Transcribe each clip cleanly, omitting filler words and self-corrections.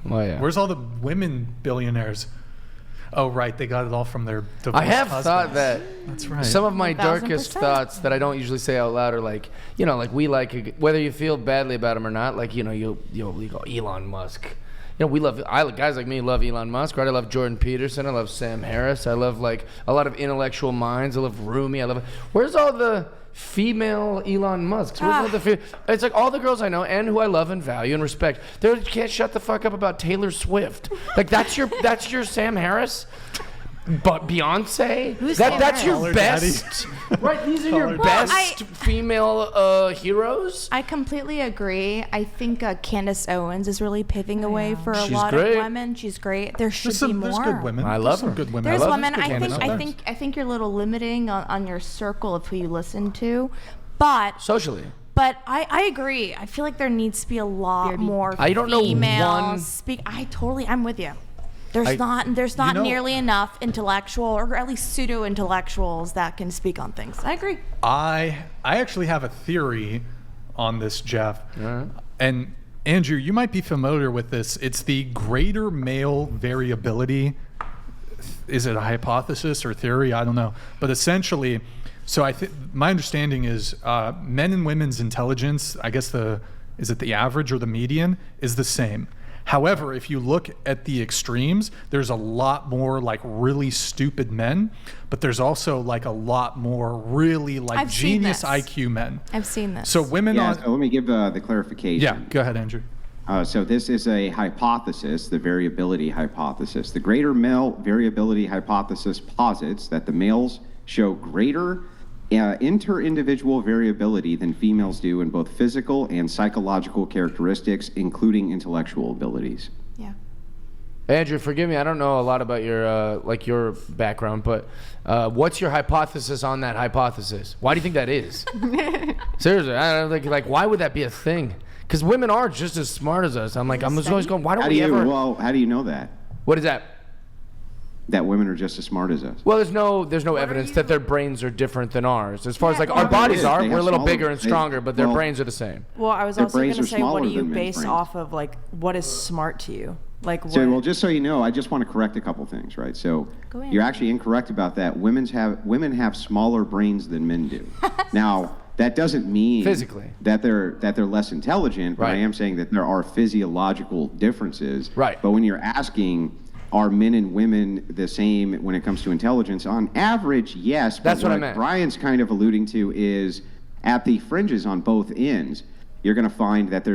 Oh, yeah. Where's all the women billionaires? Oh, right. They got it all from their divorced I have husbands. thought that. That's right. Some of my 1000%. darkest thoughts that I don't usually say out loud are like, like we like, whether you feel badly about him or not, like, you go Elon Musk. Guys like me love Elon Musk, right? I love Jordan Peterson. I love Sam Harris. I love like a lot of intellectual minds. I love Rumi. Where's all the female Elon Musks? Where's all the it's like all the girls I know and who I love and value and respect. They can't shut the fuck up about Taylor Swift. Like that's your Sam Harris. But Beyonce, that's your best, right? These are your best female heroes. I completely agree. I think Candace Owens is really paving the way for a lot great. of women. She's great. There should be more. There's good women. I love some her. good women. There's women. I think you're a little limiting on your circle of who you listen to, but Socially. But I agree. I feel like there needs to be a lot more. I don't know one. I'm with you. There's not nearly enough intellectual or at least pseudo intellectuals that can speak on things. I agree. I actually have a theory on this, Jeff. And Andrew, you might be familiar with this. It's the greater male variability. Is it a hypothesis or theory? I don't know. But essentially, so my understanding is men and women's intelligence, I guess is it the average or the median, is the same. However, if you look at the extremes, there's a lot more like really stupid men, but there's also like a lot more really like genius IQ men. I've seen this. So women so let me give the clarification. Yeah, go ahead, Andrew. So this is a hypothesis, the variability hypothesis. The greater male variability hypothesis posits that the males show greater inter-individual variability than females do in both physical and psychological characteristics, including intellectual abilities. Yeah. Andrew, forgive me. I don't know a lot about your background, but what's your hypothesis on that hypothesis? Why do you think that is? Seriously, I don't think why would that be a thing? Because women are just as smart as us. I'm just always going, why don't we ever? Well, how do you know that? What is that? That women are just as smart as us. Well, there's no evidence that their brains are different than ours. As far as our bodies are, we're a little bigger and stronger, but their brains are the same. Well, I was also going to say, what do you base off of, what is smart to you? Well, just so you know, I just want to correct a couple things, right? So you're actually incorrect about that. Women have smaller brains than men do. Now, that doesn't mean physically that they're less intelligent, but I am saying that there are physiological differences. Right. But when you're asking, are men and women the same when it comes to intelligence? On average, yes. But that's what I meant. Brian's kind of alluding to is at the fringes on both ends, you're going to find that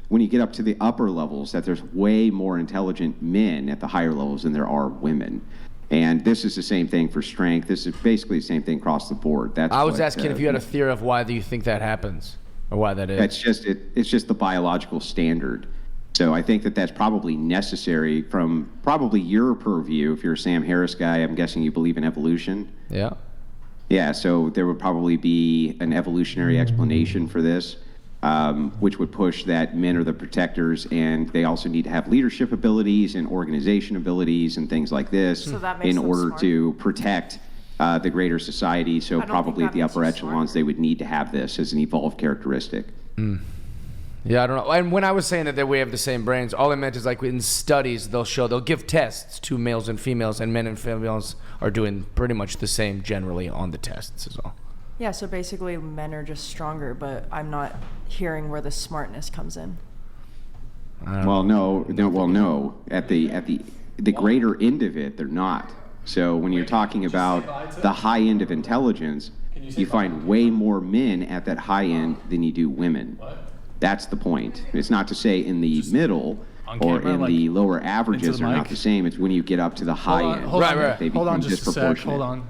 when you get up to the upper levels, that there's way more intelligent men at the higher levels than there are women. And this is the same thing for strength. This is basically the same thing across the board. I was asking if you had a theory of why do you think that happens, or why that is. That's just it's just the biological standard. So I think that's probably necessary from probably your purview. If you're a Sam Harris guy, I'm guessing you believe in evolution. Yeah. Yeah, so there would probably be an evolutionary explanation for this, which would push that men are the protectors, and they also need to have leadership abilities and organization abilities and things like this in order to protect the greater society. So probably at the upper echelons, they would need to have this as an evolved characteristic. Yeah, I don't know. And when I was saying that we have the same brains, all I meant is in studies they'll give tests to males and females, and men and females are doing pretty much the same generally on the tests as well. Yeah, so basically men are just stronger, but I'm not hearing where the smartness comes in. Well, no. At the greater end of it, they're not. So when you're talking about the high end of intelligence, you find way more men at that high end than you do women. That's the point. It's not to say in the middle or in the lower averages are not the same. It's when you get up to the high end. Hold on, they hold on become just a sec. disproportionate. Hold on.